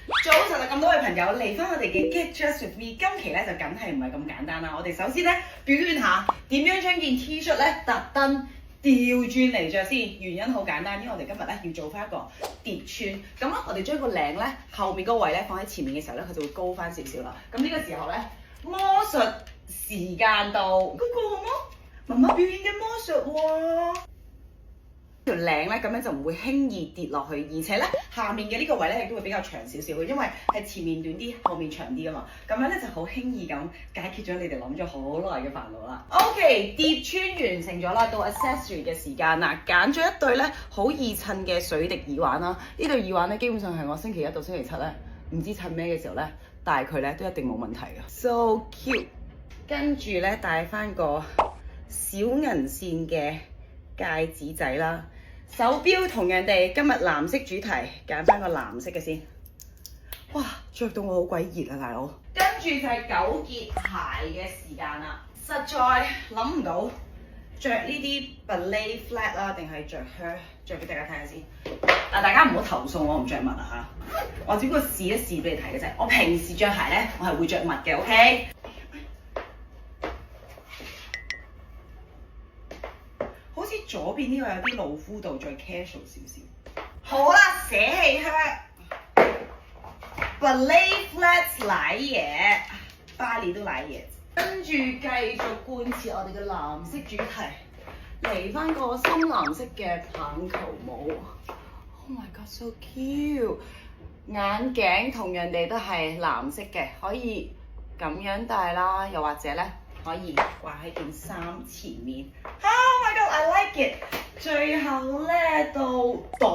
早晨啊，咁多位朋友嚟翻我哋嘅 Get Dressed With Me，今期咧就梗係唔係咁簡單啦。我哋首先咧表演下點樣將件 T 恤咧特登調轉嚟着先。原因好簡單，因為我哋今日咧要做翻一個疊穿。咁啊，我哋將個領咧後面嗰位咧放喺前面嘅時候咧，佢就會高翻少少啦。咁呢個時候咧，魔術時間到，嗰個好冇？媽媽表演嘅魔術喎。條領咧咁樣就唔會輕易跌落去，而且咧下面嘅呢個位咧亦都會比較長少少嘅，因為係前面短啲，後面長啲啊嘛。咁樣咧就好輕易咁解決咗你哋諗咗好耐嘅煩惱啦。OK， 疊穿完成咗啦，到 accessory 嘅時間啦，揀咗一對咧好易襯嘅水滴耳環啦。呢對耳環咧基本上係我星期一到星期七咧唔知襯咩嘅時候咧戴佢咧都一定冇問題嘅。So cute， 跟住咧戴翻個小銀線嘅戒指仔啦。手錶同樣地，今日藍色主題，揀翻個藍色嘅先。哇，着到我好鬼熱啊，大佬！跟住就係糾結鞋嘅時間啦。實在諗唔到着呢啲 ballet flat 啦，定係着靴？着俾大家睇下先。嗱，大家唔好投訴我唔着襪啊嚇！我只不過試一試俾你睇嘅啫。我平時着鞋咧，我係會着襪嘅 ，OK？好似左邊呢個有啲露膚度，再 casual 少少。好啦，捨棄靴 ballet flats 瀨嘢，巴黎都瀨嘢。跟住繼續貫徹我哋嘅藍色主題，嚟翻個深藍色嘅棒球帽。Oh my god so cute！ 眼鏡同樣地都係藍色嘅，可以咁樣戴啦，又或者咧可以掛喺件衫前面。Oh my god I like it！ 最後咧到袋，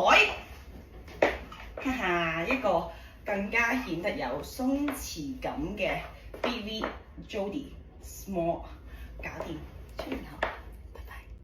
哈哈，一個更加顯得有鬆弛感嘅 BV Jody Small， 搞掂，出門口。